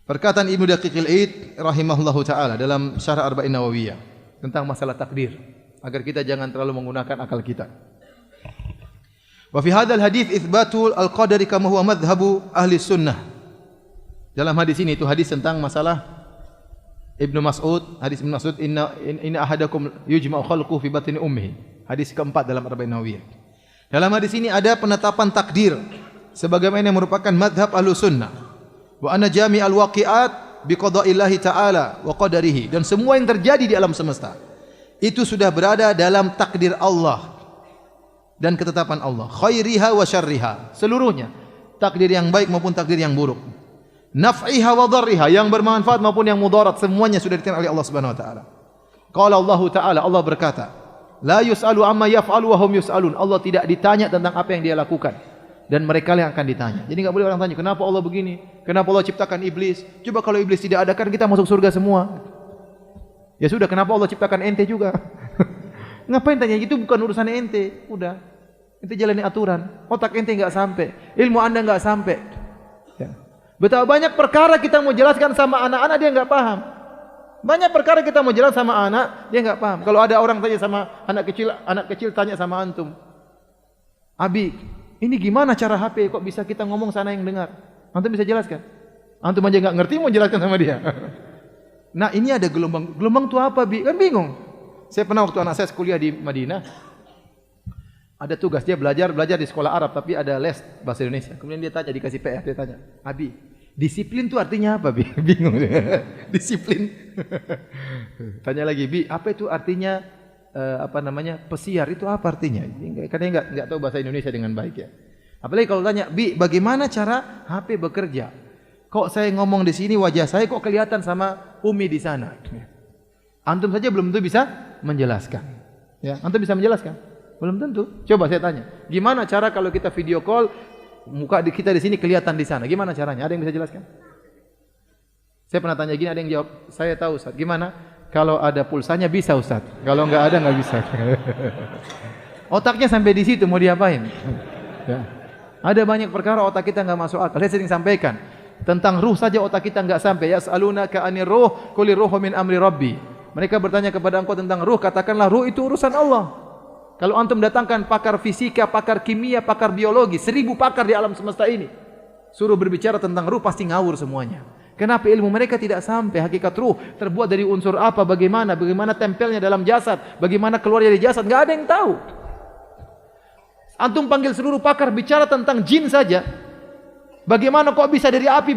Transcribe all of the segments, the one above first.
Perkataan Ibnu Daqiqil Id rahimahullahu taala dalam Syarah Arba'in Nawawiyah tentang masalah takdir, agar kita jangan terlalu menggunakan akal kita. Wa fi hadzal hadits itsbatul al-qadari kama huwa madhhabu ahli sunnah. Dalam hadis ini, itu hadis tentang masalah Ibnu Mas'ud, hadis Ibnu Mas'ud, inna ahadakum yujma'u khalquhu fi batni ummihi. Hadis keempat dalam Arba'in Nawawiyah. Dalam hadis ini ada penetapan takdir sebagaimana yang merupakan madhab ahli sunnah. Wa anna jami'al waqi'at biqada'illahi ta'ala wa qadarihi, dan semua yang terjadi di alam semesta itu sudah berada dalam takdir Allah dan ketetapan Allah, khairiha wa syarriha, seluruhnya, takdir yang baik maupun takdir yang buruk, naf'iha wa dharriha, yang bermanfaat maupun yang mudarat, semuanya sudah ditentukan oleh Allah Subhanahu wa taala. Qala Allah taala, Allah berkata, la yus'alu amma yaf'alu wa hum yus'alun, Allah tidak ditanya tentang apa yang dia lakukan dan mereka yang akan ditanya. Jadi enggak boleh orang tanya, kenapa Allah begini? Kenapa Allah ciptakan iblis? Coba kalau iblis tidak ada, kan kita masuk surga semua. Ya sudah, kenapa Allah ciptakan ente juga? Ngapain tanya itu, bukan urusan ente. Udah, ente jalani aturan. Otak ente enggak sampai, ilmu Anda enggak sampai. Ya. Betapa banyak perkara kita mau jelaskan sama anak-anak, dia enggak paham. Banyak perkara kita mau jelaskan sama anak, dia enggak paham. Kalau ada orang tanya sama anak kecil tanya sama antum, Abi, ini gimana cara HP kok bisa kita ngomong sana yang dengar? Antum bisa jelaskan? Antum aja enggak ngerti mau jelaskan sama dia. Nah, ini ada gelombang. Gelombang itu apa, Bi? Kan bingung. Saya pernah waktu anak saya kuliah di Madinah, ada tugas dia belajar di sekolah Arab, tapi ada les bahasa Indonesia. Kemudian dia tanya, dikasih PR, dia tanya, Abi, disiplin itu artinya apa, Bi? Bingung dia. Disiplin. Tanya lagi, Bi, apa itu artinya pesiar itu apa artinya? Karena enggak tahu bahasa Indonesia dengan baik ya. Apalagi kalau tanya, Bi, bagaimana cara HP bekerja? Kok saya ngomong di sini wajah saya kok kelihatan sama Umi di sana? Antum saja belum tentu bisa menjelaskan. Ya, antum bisa menjelaskan? Belum tentu. Coba saya tanya, gimana cara kalau kita video call muka kita di sini kelihatan di sana? Gimana caranya? Ada yang bisa jelaskan? Saya pernah tanya gini, ada yang jawab, saya tahu Ustaz. Gimana? Kalau ada pulsanya bisa Ustaz, kalau enggak ada enggak bisa. Otaknya sampai di situ mau diapain? Ya. Ada banyak perkara otak kita enggak masuk akal. Saya sering sampaikan tentang ruh saja otak kita enggak sampai. Yas'alunaka 'anir ruh, qul ruhu min amri rabbi. Mereka bertanya kepada engkau tentang ruh, katakanlah ruh itu urusan Allah. Kalau antum datangkan pakar fisika, pakar kimia, pakar biologi, 1000 pakar di alam semesta ini, suruh berbicara tentang ruh pasti ngawur semuanya. Kenapa ilmu mereka tidak sampai hakikat ruh terbuat dari unsur apa, bagaimana tempelnya dalam jasad, bagaimana keluar dari jasad, enggak ada yang tahu. Antum panggil seluruh pakar bicara tentang jin saja. Bagaimana kok bisa dari api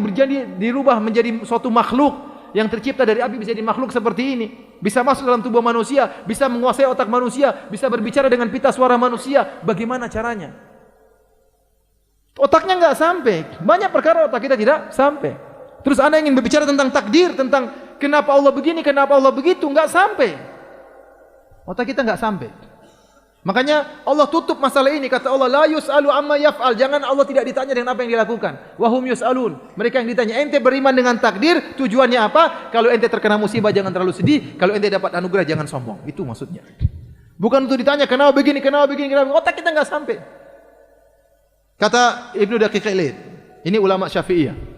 dirubah menjadi suatu makhluk yang tercipta dari api, bisa jadi makhluk seperti ini, bisa masuk dalam tubuh manusia, bisa menguasai otak manusia, bisa berbicara dengan pita suara manusia. Bagaimana caranya? Otaknya enggak sampai. Banyak perkara otak kita tidak sampai. Terus Anda ingin berbicara tentang takdir, tentang kenapa Allah begini, kenapa Allah begitu, enggak sampai. Otak kita enggak sampai. Makanya Allah tutup masalah ini, kata Allah, la yus'alu amma yaf'al. Jangan Allah tidak ditanya dengan apa yang dilakukan. Wa hum yus'alun. Mereka yang ditanya. Ente beriman dengan takdir, tujuannya apa? Kalau ente terkena musibah jangan terlalu sedih, kalau ente dapat anugerah jangan sombong. Itu maksudnya. Bukan untuk ditanya kenapa begini, kenapa begini, kenapa. Otak kita enggak sampai. Kata Ibnu Daqiqil Id, ini ulama Syafi'iyah.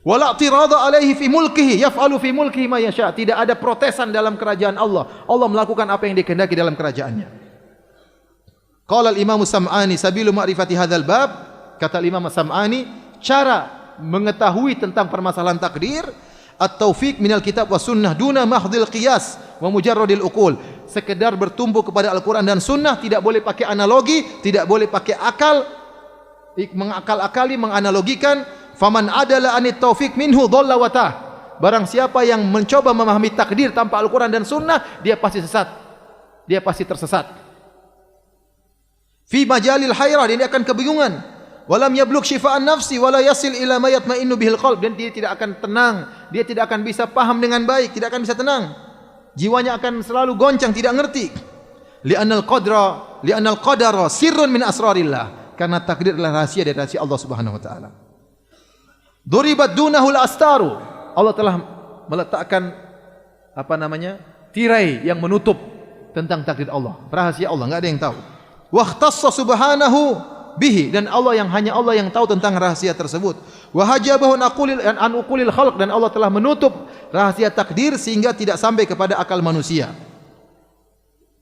Wala i'tirada alaihi fi mulkihi yaf'alu fi mulkihi ma yasha. Tidak ada protesan dalam kerajaan Allah. Allah melakukan apa yang dikehendaki dalam kerajaannya. Qala al-Imam Sam'ani sabilu ma'rifati hadzal bab, kata Imam Sam'ani, cara mengetahui tentang permasalahan takdir at-taufiq minal kitab was sunnah duna mahdhil qiyas wa mujarradil uqul. Sekedar bertumbuh kepada Al-Qur'an dan sunnah, tidak boleh pakai analogi, tidak boleh pakai akal, mengakal-akali, menganalogikan. Faman adala anit taufiq minhu dhalla wa tah. Barang siapa yang mencoba memahami takdir tanpa Al-Qur'an dan sunnah, dia pasti sesat. Dia pasti tersesat. Fi majalil hayrah, dia akan kebingungan. Walam yablugh shifa'an nafsi wala yasil ila ma yatma'innu bihil qalb, dan dia tidak akan tenang, dia tidak akan bisa paham dengan baik, tidak akan bisa tenang. Jiwanya akan selalu goncang, tidak ngerti. Li'annal qadara sirrun min asrarillah. Karena takdir adalah rahasia dari rahasia Allah Subhanahu wa taala. Duribat dunahul astaru. Allah telah meletakkan tirai yang menutup tentang takdir Allah, rahasia Allah, enggak ada yang tahu. Wa ikhtassa subhanahu bihi, dan hanya Allah yang tahu tentang rahasia tersebut. Wa hajabahu an uqulil khalq, dan Allah telah menutup rahasia takdir sehingga tidak sampai kepada akal manusia.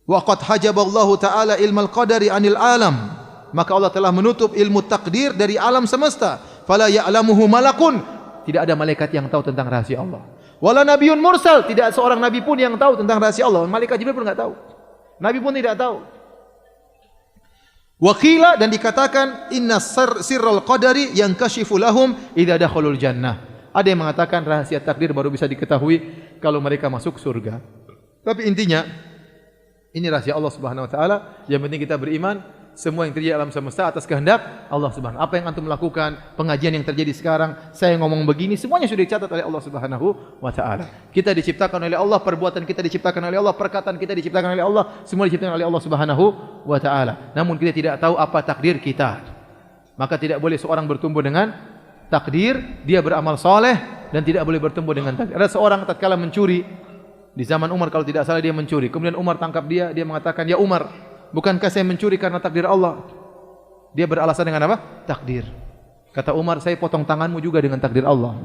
Wa qad hajaballahu ta'ala ilmal qadari anil alam, maka Allah telah menutup ilmu takdir dari alam semesta. Fala ya'lamuhu malakun, tidak ada malaikat yang tahu tentang rahasia Allah. Wala nabiyyun mursal, tidak seorang nabi pun yang tahu tentang rahasia Allah. Malaikat Jibril pun enggak tahu. Nabi pun tidak tahu. Waqila, dan dikatakan inna sirral qadari yankashifu lahum idza dakhalul jannah. Ada yang mengatakan rahasia takdir baru bisa diketahui kalau mereka masuk surga. Tapi intinya ini rahasia Allah Subhanahu wa taala. Yang penting kita beriman, semua yang terjadi alam semesta atas kehendak Allah Subhanahu. Apa yang antum lakukan, pengajian yang terjadi sekarang, saya ngomong begini, semuanya sudah dicatat oleh Allah Subhanahu wa taala. Kita diciptakan oleh Allah, perbuatan kita diciptakan oleh Allah, perkataan kita diciptakan oleh Allah, semua diciptakan oleh Allah Subhanahu wa taala. Namun kita tidak tahu apa takdir kita. Maka tidak boleh seorang bertumbuh dengan takdir, dia beramal soleh dan tidak boleh bertumbuh dengan takdir. Ada seorang tatkala mencuri di zaman Umar, kalau tidak salah dia mencuri. Kemudian Umar tangkap dia mengatakan, "Ya Umar, bukankah saya mencuri karena takdir Allah?" Dia beralasan dengan apa? Takdir. Kata Umar, "Saya potong tanganmu juga dengan takdir Allah."